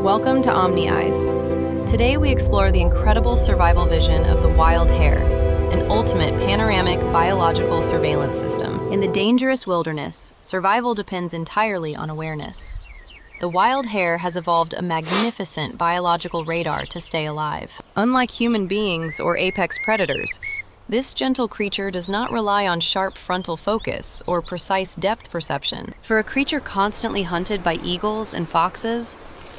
Welcome to Omni Eyes. Today we explore the incredible survival vision of the wild hare, an ultimate panoramic biological surveillance system. In the dangerous wilderness, survival depends entirely on awareness. The wild hare has evolved a magnificent biological radar to stay alive. Unlike human beings or apex predators, this gentle creature does not rely on sharp frontal focus or precise depth perception. For a creature constantly hunted by eagles and foxes,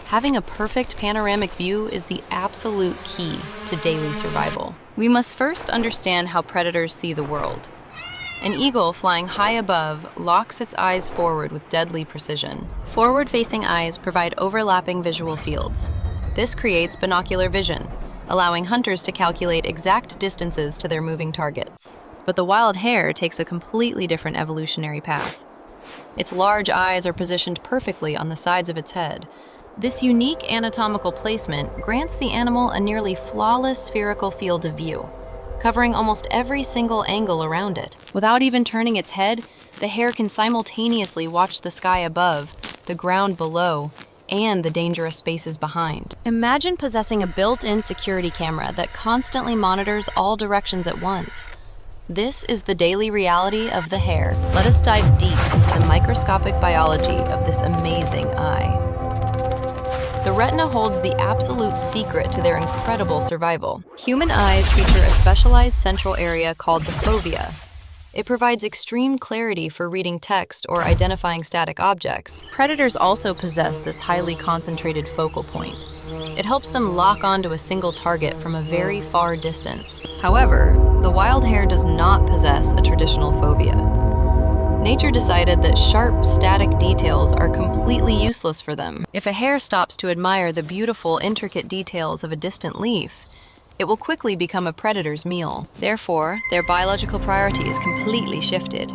having a perfect panoramic view is the absolute key to daily survival. We must first understand how predators see the world. An eagle flying high above locks its eyes forward with deadly precision. Forward-facing eyes provide overlapping visual fields. This creates binocular vision, allowing hunters to calculate exact distances to their moving targets. But the wild hare takes a completely different evolutionary path. Its large eyes are positioned perfectly on the sides of its head. This unique anatomical placement grants the animal a nearly flawless spherical field of view, covering almost every single angle around it. Without even turning its head, the hare can simultaneously watch the sky above, the ground below, and the dangerous spaces behind. Imagine possessing a built-in security camera that constantly monitors all directions at once. This is the daily reality of the hare. Let us dive deep into the microscopic biology of this amazing eye. The retina holds the absolute secret to their incredible survival. Human eyes feature a specialized central area called the fovea. It provides extreme clarity for reading text or identifying static objects. Predators also possess this highly concentrated focal point. It helps them lock onto a single target from a very far distance. However, the wild hare does not possess a traditional fovea. Nature decided that sharp, static details are completely useless for them. If a hare stops to admire the beautiful, intricate details of a distant leaf, it will quickly become a predator's meal. Therefore, their biological priority is completely shifted.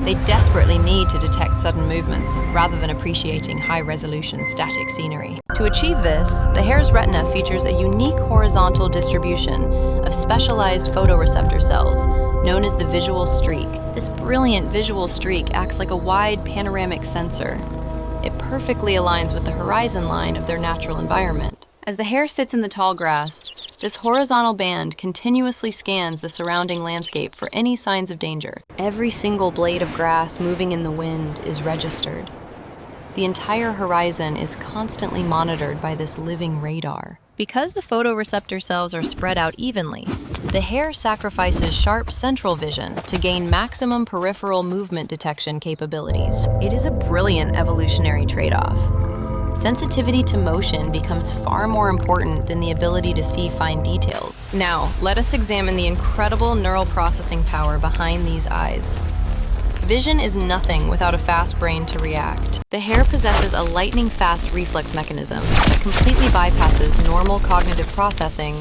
They desperately need to detect sudden movements rather than appreciating high-resolution static scenery. To achieve this, the hare's retina features a unique horizontal distribution of specialized photoreceptor cells known as the visual streak. This brilliant visual streak acts like a wide panoramic sensor. It perfectly aligns with the horizon line of their natural environment. As the hare sits in the tall grass, this horizontal band continuously scans the surrounding landscape for any signs of danger. Every single blade of grass moving in the wind is registered. The entire horizon is constantly monitored by this living radar. Because the photoreceptor cells are spread out evenly, the hare sacrifices sharp central vision to gain maximum peripheral movement detection capabilities. It is a brilliant evolutionary trade-off. Sensitivity to motion becomes far more important than the ability to see fine details. Now, let us examine the incredible neural processing power behind these eyes. Vision is nothing without a fast brain to react. The hare possesses a lightning-fast reflex mechanism that completely bypasses normal cognitive processing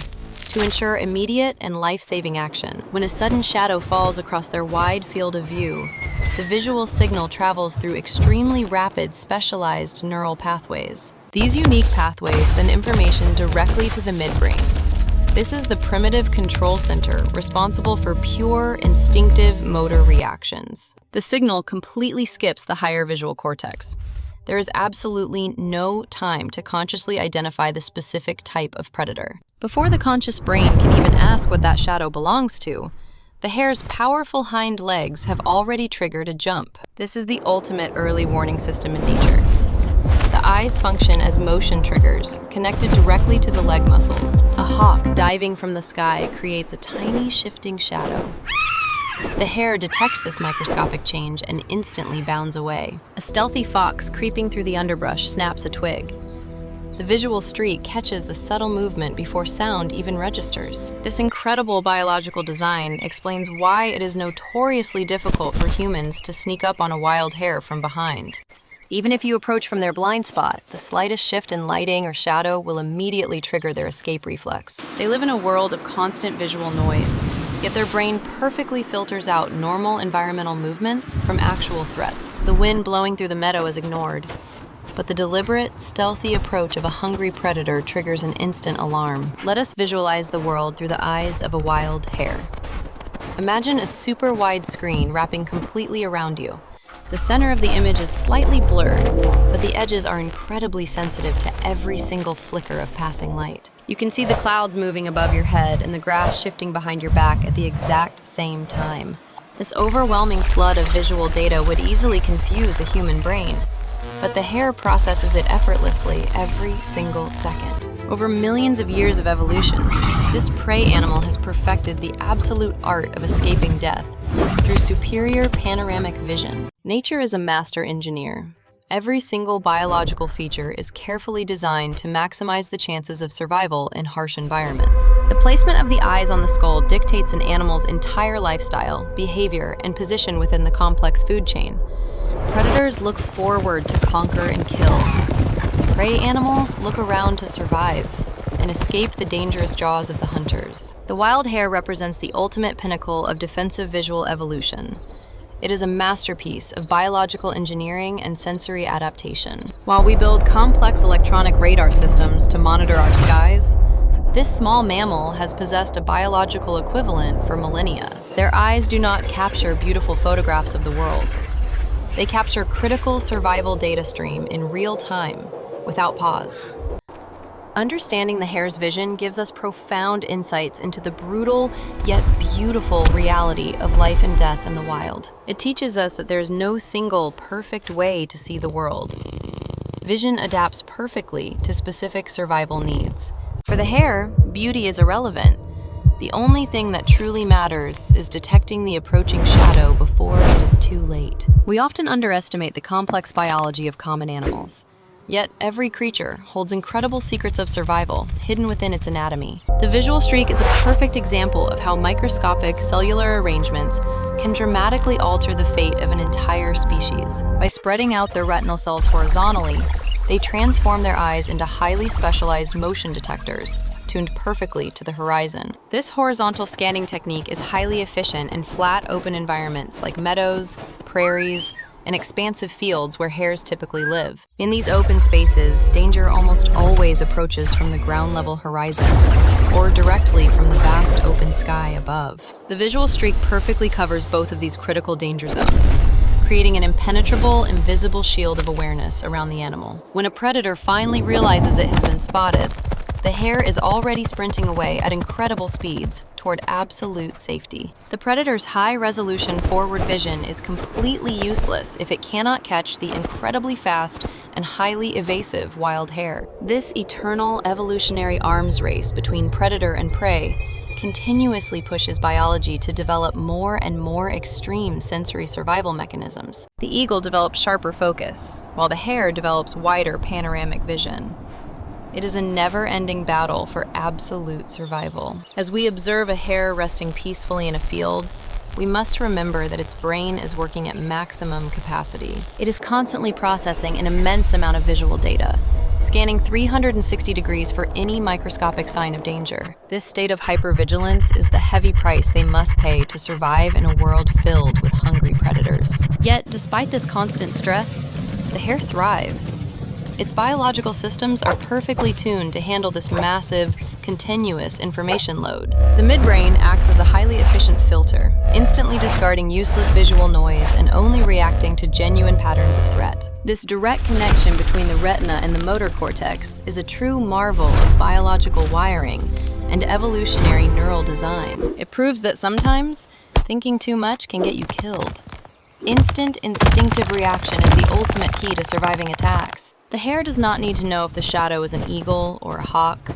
to ensure immediate and life-saving action. When a sudden shadow falls across their wide field of view, the visual signal travels through extremely rapid, specialized neural pathways. These unique pathways send information directly to the midbrain. This is the primitive control center responsible for pure, instinctive motor reactions. The signal completely skips the higher visual cortex. There is absolutely no time to consciously identify the specific type of predator. Before the conscious brain can even ask what that shadow belongs to, the hare's powerful hind legs have already triggered a jump. This is the ultimate early warning system in nature. The eyes function as motion triggers, connected directly to the leg muscles. A hawk diving from the sky creates a tiny shifting shadow. The hare detects this microscopic change and instantly bounds away. A stealthy fox creeping through the underbrush snaps a twig. The visual streak catches the subtle movement before sound even registers. This incredible biological design explains why it is notoriously difficult for humans to sneak up on a wild hare from behind. Even if you approach from their blind spot, the slightest shift in lighting or shadow will immediately trigger their escape reflex. They live in a world of constant visual noise, yet their brain perfectly filters out normal environmental movements from actual threats. The wind blowing through the meadow is ignored, but the deliberate, stealthy approach of a hungry predator triggers an instant alarm. Let us visualize the world through the eyes of a wild hare. Imagine a super wide screen wrapping completely around you. The center of the image is slightly blurred, but the edges are incredibly sensitive to every single flicker of passing light. You can see the clouds moving above your head and the grass shifting behind your back at the exact same time. This overwhelming flood of visual data would easily confuse a human brain, but the hare processes it effortlessly every single second. Over millions of years of evolution, this prey animal has perfected the absolute art of escaping death through superior panoramic vision. Nature is a master engineer. Every single biological feature is carefully designed to maximize the chances of survival in harsh environments. The placement of the eyes on the skull dictates an animal's entire lifestyle, behavior, and position within the complex food chain. Predators look forward to conquer and kill. Prey animals look around to survive and escape the dangerous jaws of the hunters. The wild hare represents the ultimate pinnacle of defensive visual evolution. It is a masterpiece of biological engineering and sensory adaptation. While we build complex electronic radar systems to monitor our skies, this small mammal has possessed a biological equivalent for millennia. Their eyes do not capture beautiful photographs of the world. They capture critical survival data stream in real time, without pause. Understanding the hare's vision gives us profound insights into the brutal yet beautiful reality of life and death in the wild. It teaches us that there is no single perfect way to see the world. Vision adapts perfectly to specific survival needs. For the hare, beauty is irrelevant. The only thing that truly matters is detecting the approaching shadow before it is too late. We often underestimate the complex biology of common animals. Yet every creature holds incredible secrets of survival hidden within its anatomy. The visual streak is a perfect example of how microscopic cellular arrangements can dramatically alter the fate of an entire species. By spreading out their retinal cells horizontally, they transform their eyes into highly specialized motion detectors, tuned perfectly to the horizon. This horizontal scanning technique is highly efficient in flat, open environments like meadows, prairies, and expansive fields where hares typically live. In these open spaces, danger almost always approaches from the ground-level horizon or directly from the vast open sky above. The visual streak perfectly covers both of these critical danger zones, creating an impenetrable, invisible shield of awareness around the animal. When a predator finally realizes it has been spotted, the hare is already sprinting away at incredible speeds toward absolute safety. The predator's high-resolution forward vision is completely useless if it cannot catch the incredibly fast and highly evasive wild hare. This eternal evolutionary arms race between predator and prey continuously pushes biology to develop more and more extreme sensory survival mechanisms. The eagle develops sharper focus, while the hare develops wider panoramic vision. It is a never-ending battle for absolute survival. As we observe a hare resting peacefully in a field, we must remember that its brain is working at maximum capacity. It is constantly processing an immense amount of visual data, scanning 360 degrees for any microscopic sign of danger. This state of hypervigilance is the heavy price they must pay to survive in a world filled with hungry predators. Yet, despite this constant stress, the hare thrives. Its biological systems are perfectly tuned to handle this massive, continuous information load. The midbrain acts as a highly efficient filter, instantly discarding useless visual noise and only reacting to genuine patterns of threat. This direct connection between the retina and the motor cortex is a true marvel of biological wiring and evolutionary neural design. It proves that sometimes, thinking too much can get you killed. Instant, instinctive reaction is the ultimate key to surviving attacks. The hare does not need to know if the shadow is an eagle or a hawk.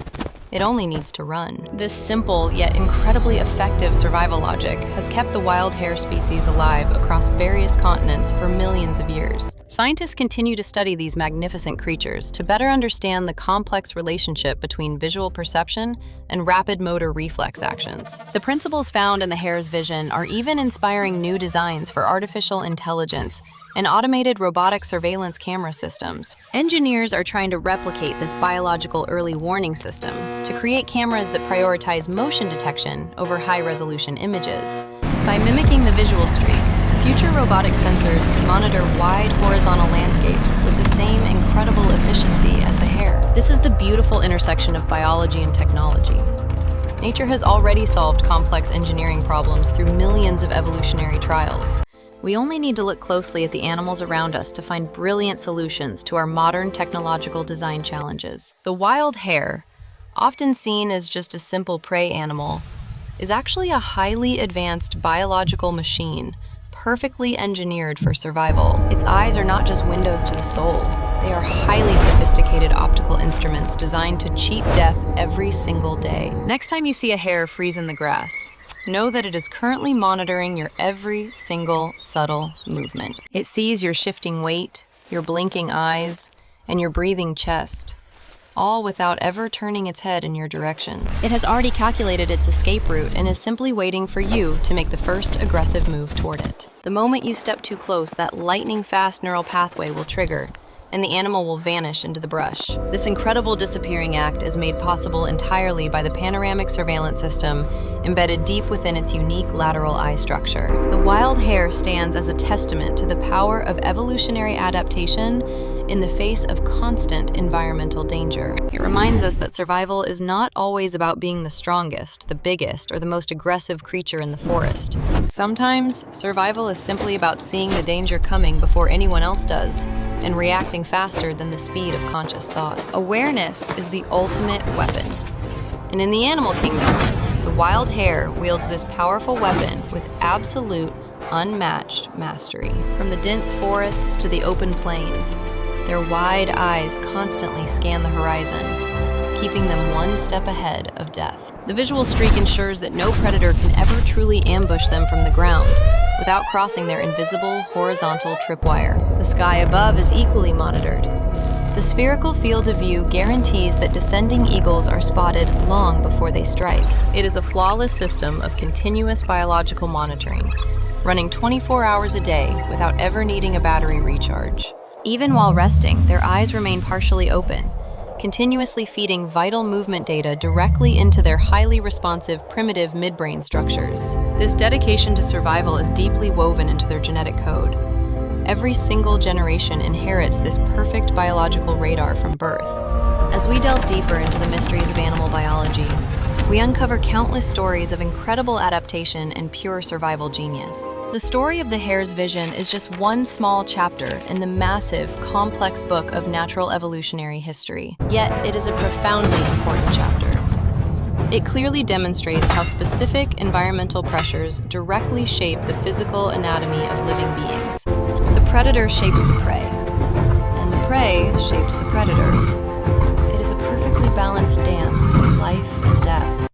It only needs to run. This simple yet incredibly effective survival logic has kept the wild hare species alive across various continents for millions of years. Scientists continue to study these magnificent creatures to better understand the complex relationship between visual perception and rapid motor reflex actions. The principles found in the hare's vision are even inspiring new designs for artificial intelligence and automated robotic surveillance camera systems. Engineers are trying to replicate this biological early warning system to create cameras that prioritize motion detection over high-resolution images. By mimicking the visual streak, future robotic sensors can monitor wide horizontal landscapes with the same incredible efficiency as the hare. This is the beautiful intersection of biology and technology. Nature has already solved complex engineering problems through millions of evolutionary trials. We only need to look closely at the animals around us to find brilliant solutions to our modern technological design challenges. The wild hare, often seen as just a simple prey animal, is actually a highly advanced biological machine, perfectly engineered for survival. Its eyes are not just windows to the soul. They are highly sophisticated optical instruments designed to cheat death every single day. Next time you see a hare freeze in the grass, know that it is currently monitoring your every single subtle movement. It sees your shifting weight, your blinking eyes, and your breathing chest, all without ever turning its head in your direction. It has already calculated its escape route and is simply waiting for you to make the first aggressive move toward it. The moment you step too close, that lightning-fast neural pathway will trigger, and the animal will vanish into the brush. This incredible disappearing act is made possible entirely by the panoramic surveillance system embedded deep within its unique lateral eye structure. The wild hare stands as a testament to the power of evolutionary adaptation in the face of constant environmental danger. It reminds us that survival is not always about being the strongest, the biggest, or the most aggressive creature in the forest. Sometimes, survival is simply about seeing the danger coming before anyone else does, and reacting faster than the speed of conscious thought. Awareness is the ultimate weapon. And in the animal kingdom, the wild hare wields this powerful weapon with absolute, unmatched mastery. From the dense forests to the open plains, their wide eyes constantly scan the horizon, keeping them one step ahead of death. The visual streak ensures that no predator can ever truly ambush them from the ground without crossing their invisible horizontal tripwire. The sky above is equally monitored. The spherical field of view guarantees that descending eagles are spotted long before they strike. It is a flawless system of continuous biological monitoring, running 24 hours a day without ever needing a battery recharge. Even while resting, their eyes remain partially open, continuously feeding vital movement data directly into their highly responsive primitive midbrain structures. This dedication to survival is deeply woven into their genetic code. Every single generation inherits this perfect biological radar from birth. As we delve deeper into the mysteries of animal biology, we uncover countless stories of incredible adaptation and pure survival genius. The story of the hare's vision is just one small chapter in the massive, complex book of natural evolutionary history. Yet, it is a profoundly important chapter. It clearly demonstrates how specific environmental pressures directly shape the physical anatomy of living beings. The predator shapes the prey, and the prey shapes the predator. It is a perfectly balanced dance of life and death.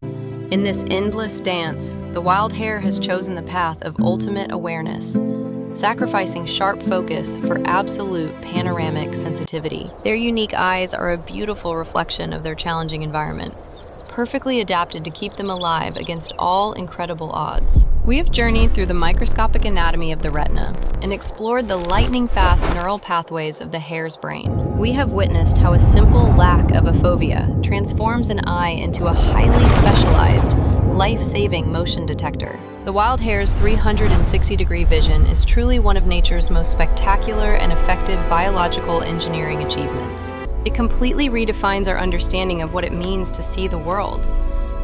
In this endless dance, the wild hare has chosen the path of ultimate awareness, sacrificing sharp focus for absolute panoramic sensitivity. Their unique eyes are a beautiful reflection of their challenging environment, perfectly adapted to keep them alive against all incredible odds. We have journeyed through the microscopic anatomy of the retina and explored the lightning-fast neural pathways of the hare's brain. We have witnessed how a simple lack of a fovea transforms an eye into a highly specialized, life-saving motion detector. The wild hare's 360-degree vision is truly one of nature's most spectacular and effective biological engineering achievements. It completely redefines our understanding of what it means to see the world,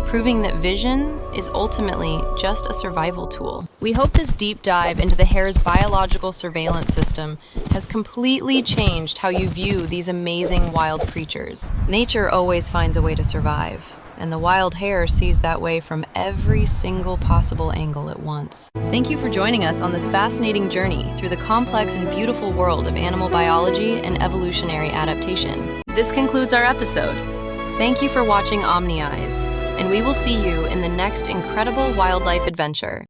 proving that vision is ultimately just a survival tool. We hope this deep dive into the hare's biological surveillance system has completely changed how you view these amazing wild creatures. Nature always finds a way to survive, and the wild hare sees that way from every single possible angle at once. Thank you for joining us on this fascinating journey through the complex and beautiful world of animal biology and evolutionary adaptation. This concludes our episode. Thank you for watching Omni Eyes, and we will see you in the next incredible wildlife adventure.